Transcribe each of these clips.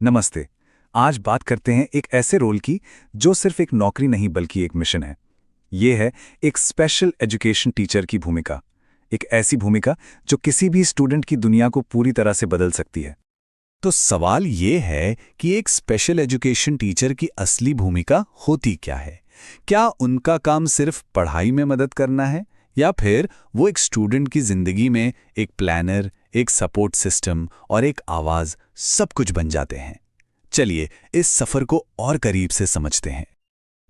नमस्ते। आज बात करते हैं एक ऐसे रोल की जो सिर्फ एक नौकरी नहीं बल्कि एक मिशन है। ये है एक स्पेशल एजुकेशन टीचर की भूमिका। एक ऐसी भूमिका जो किसी भी स्टूडेंट की दुनिया को पूरी तरह से बदल सकती है। तो सवाल ये है कि एक स्पेशल एजुकेशन टीचर की असली भूमिका होती क्या है? क्या उनका काम सिर्फ पढ़ाई में मदद करना है या फिर वो एक स्टूडेंट की जिंदगी में एक प्लानर, एक सपोर्ट सिस्टम और एक आवाज सब कुछ बन जाते हैं? चलिए इस सफर को और करीब से समझते हैं।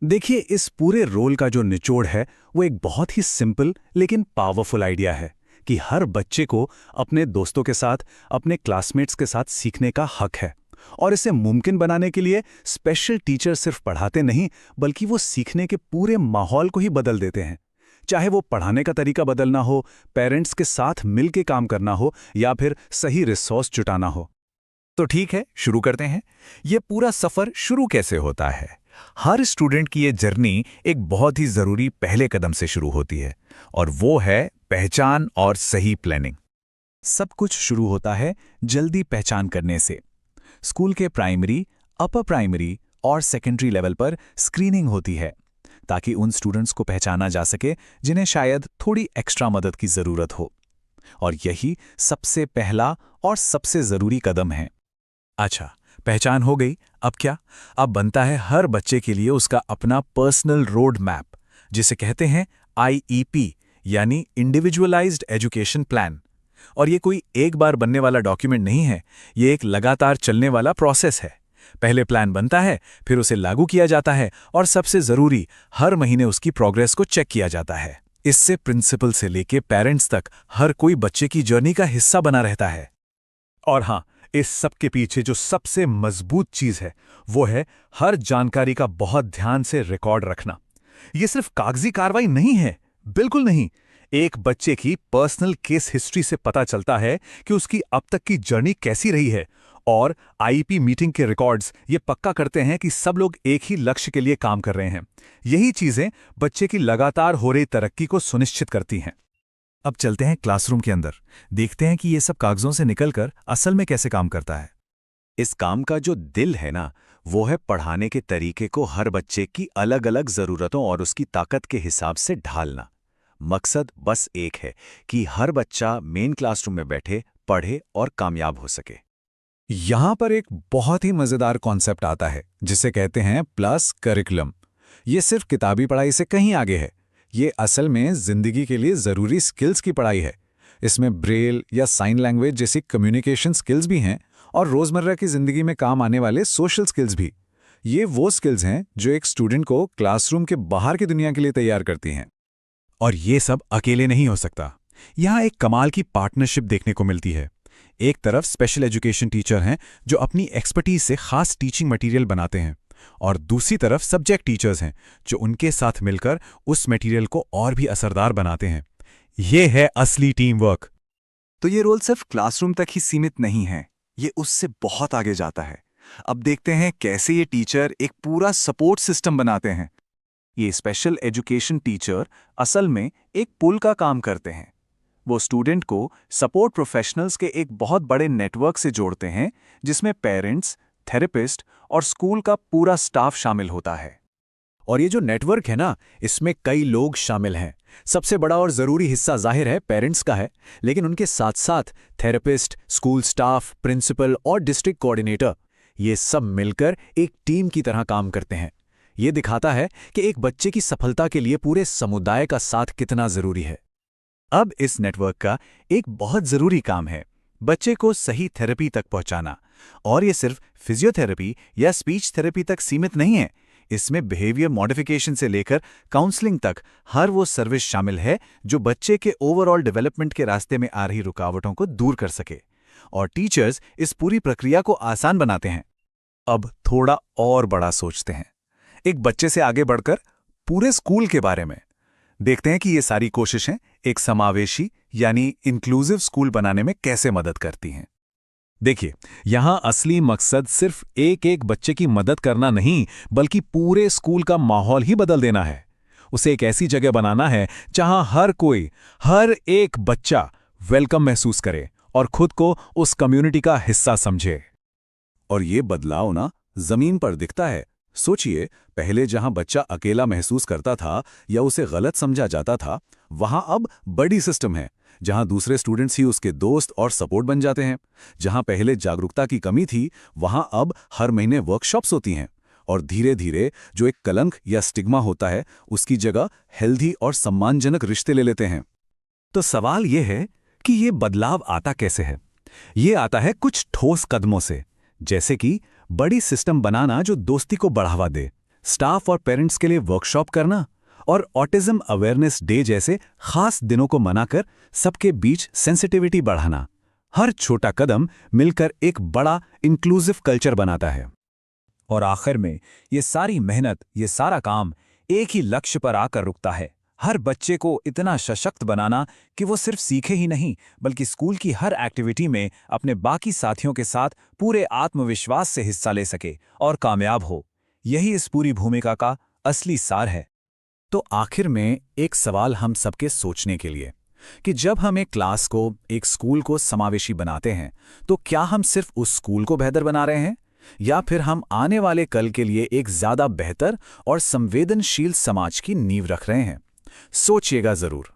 देखिए, इस पूरे रोल का जो निचोड़ है वो एक बहुत ही सिंपल लेकिन पावरफुल आइडिया है कि हर बच्चे को अपने दोस्तों के साथ, अपने क्लासमेट्स के साथ सीखने का हक है। और इसे मुमकिन बनाने के लिए स्पेशल टीचर सिर्फ पढ़ाते नहीं बल्कि वो सीखने के पूरे माहौल को ही बदल देते हैं। चाहे वो पढ़ाने का तरीका बदलना हो, पेरेंट्स के साथ मिलके काम करना हो या फिर सही रिसोर्स जुटाना हो। तो ठीक है, शुरू करते हैं। ये पूरा सफर शुरू कैसे होता है? हर स्टूडेंट की ये जर्नी एक बहुत ही जरूरी पहले कदम से शुरू होती है और वो है पहचान और सही प्लानिंग। सब कुछ शुरू होता है जल्दी पहचान करने से। स्कूल के प्राइमरी, अपर प्राइमरी और सेकेंडरी लेवल पर स्क्रीनिंग होती है ताकि उन स्टूडेंट्स को पहचाना जा सके जिन्हें शायद थोड़ी एक्स्ट्रा मदद की जरूरत हो। और यही सबसे पहला और सबसे जरूरी कदम है। अच्छा, पहचान हो गई, अब क्या? अब बनता है हर बच्चे के लिए उसका अपना पर्सनल रोड मैप, जिसे कहते हैं आईईपी यानी इंडिविजुअलाइज्ड एजुकेशन प्लान। और ये कोई एक बार बनने वाला डॉक्यूमेंट नहीं है, ये एक लगातार चलने वाला प्रोसेस है। पहले प्लान बनता है, फिर उसे लागू किया जाता है और सबसे जरूरी, हर महीने उसकी प्रोग्रेस को चेक किया जाता है। इससे प्रिंसिपल से लेके पेरेंट्स तक हर कोई बच्चे की जर्नी का हिस्सा बना रहता है। और हाँ, इस सब के पीछे जो सबसे मजबूत चीज है वो है हर जानकारी का बहुत ध्यान से रिकॉर्ड रखना। ये सिर्फ कागजी कार्रवाई नहीं है, बिल्कुल नहीं। एक बच्चे की पर्सनल केस हिस्ट्री से पता चलता है कि उसकी अब तक की जर्नी कैसी रही है। और आईपी मीटिंग के रिकॉर्ड्स ये पक्का करते हैं कि सब लोग एक ही लक्ष्य के लिए काम कर रहे हैं। यही चीजें बच्चे की लगातार हो रही तरक्की को सुनिश्चित करती हैं। अब चलते हैं क्लासरूम के अंदर, देखते हैं कि ये सब कागजों से निकलकर असल में कैसे काम करता है। इस काम का जो दिल है ना, वो है पढ़ाने के तरीके को हर बच्चे की अलग अलग जरूरतों और उसकी ताकत के हिसाब से ढालना। मकसद बस एक है कि हर बच्चा मेन क्लासरूम में बैठे, पढ़े और कामयाब हो सके। यहां पर एक बहुत ही मजेदार कॉन्सेप्ट आता है जिसे कहते हैं प्लस करिकुलम। ये सिर्फ किताबी पढ़ाई से कहीं आगे है। ये असल में जिंदगी के लिए जरूरी स्किल्स की पढ़ाई है। इसमें ब्रेल या साइन लैंग्वेज जैसी कम्युनिकेशन स्किल्स भी हैं और रोजमर्रा की जिंदगी में काम आने वाले सोशल स्किल्स भी। ये वो स्किल्स हैं जो एक स्टूडेंट को क्लासरूम के बाहर की दुनिया के लिए तैयार करती हैं। और ये सब अकेले नहीं हो सकता। यहाँ एक कमाल की पार्टनरशिप देखने को मिलती है। एक तरफ स्पेशल एजुकेशन टीचर हैं जो अपनी एक्सपर्टीज से खास टीचिंग मटेरियल बनाते हैं और दूसरी तरफ सब्जेक्ट टीचर्स हैं जो उनके साथ मिलकर उस मटेरियल को और भी असरदार बनाते हैं। ये है असली टीम वर्क। तो ये रोल सिर्फ क्लासरूम तक ही सीमित नहीं है, ये उससे बहुत आगे जाता है। अब देखते हैं कैसे ये टीचर एक पूरा सपोर्ट सिस्टम बनाते हैं। ये स्पेशल एजुकेशन टीचर असल में एक पुल का काम करते हैं। वो स्टूडेंट को सपोर्ट प्रोफेशनल्स के एक बहुत बड़े नेटवर्क से जोड़ते हैं जिसमें पेरेंट्स, थेरेपिस्ट और स्कूल का पूरा स्टाफ शामिल होता है। और ये जो नेटवर्क है ना, इसमें कई लोग शामिल हैं। सबसे बड़ा और ज़रूरी हिस्सा जाहिर है पेरेंट्स का है, लेकिन उनके साथ साथ थेरेपिस्ट, स्कूल स्टाफ, प्रिंसिपल और डिस्ट्रिक्ट कोऑर्डिनेटर, ये सब मिलकर एक टीम की तरह काम करते हैं। ये दिखाता है कि एक बच्चे की सफलता के लिए पूरे समुदाय का साथ कितना ज़रूरी है। अब इस नेटवर्क का एक बहुत ज़रूरी काम है बच्चे को सही थेरेपी तक पहुंचाना। और ये सिर्फ फिजियोथेरेपी या स्पीच थेरेपी तक सीमित नहीं है। इसमें बिहेवियर मॉडिफिकेशन से लेकर काउंसलिंग तक हर वो सर्विस शामिल है जो बच्चे के ओवरऑल डेवलपमेंट के रास्ते में आ रही रुकावटों को दूर कर सके। और टीचर्स इस पूरी प्रक्रिया को आसान बनाते हैं। अब थोड़ा और बड़ा सोचते हैं, एक बच्चे से आगे बढ़कर पूरे स्कूल के बारे में। देखते हैं कि ये सारी कोशिशें एक समावेशी यानी इंक्लूसिव स्कूल बनाने में कैसे मदद करती हैं। देखिए, यहां असली मकसद सिर्फ एक एक बच्चे की मदद करना नहीं बल्कि पूरे स्कूल का माहौल ही बदल देना है। उसे एक ऐसी जगह बनाना है जहां हर कोई, हर एक बच्चा वेलकम महसूस करे और खुद को उस कम्युनिटी का हिस्सा समझे। और ये बदलाव ना जमीन पर दिखता है। सोचिए, पहले जहां बच्चा अकेला महसूस करता था या उसे गलत समझा जाता था, वहां अब बड़ी सिस्टम है जहां दूसरे स्टूडेंट्स ही उसके दोस्त और सपोर्ट बन जाते हैं। जहां पहले जागरूकता की कमी थी, वहां अब हर महीने वर्कशॉप्स होती हैं और धीरे धीरे जो एक कलंक या स्टिग्मा होता है, उसकी जगह हेल्दी और सम्मानजनक रिश्ते ले लेते हैं। तो सवाल ये है कि ये बदलाव आता कैसे है? ये आता है कुछ ठोस कदमों से, जैसे कि बड़ी सिस्टम बनाना जो दोस्ती को बढ़ावा दे, स्टाफ और पेरेंट्स के लिए वर्कशॉप करना, और ऑटिज्म अवेयरनेस डे जैसे खास दिनों को मनाकर सबके बीच सेंसिटिविटी बढ़ाना। हर छोटा कदम मिलकर एक बड़ा इंक्लूसिव कल्चर बनाता है। और आखिर में ये सारी मेहनत, ये सारा काम एक ही लक्ष्य पर आकर रुकता है, हर बच्चे को इतना सशक्त बनाना कि वो सिर्फ सीखे ही नहीं बल्कि स्कूल की हर एक्टिविटी में अपने बाकी साथियों के साथ पूरे आत्मविश्वास से हिस्सा ले सके और कामयाब हो। यही इस पूरी भूमिका का असली सार है। तो आखिर में एक सवाल हम सबके सोचने के लिए, कि जब हम एक क्लास को, एक स्कूल को समावेशी बनाते हैं, तो क्या हम सिर्फ उस स्कूल को बेहतर बना रहे हैं, या फिर हम आने वाले कल के लिए एक ज्यादा बेहतर और संवेदनशील समाज की नींव रख रहे हैं? सोचिएगा जरूर।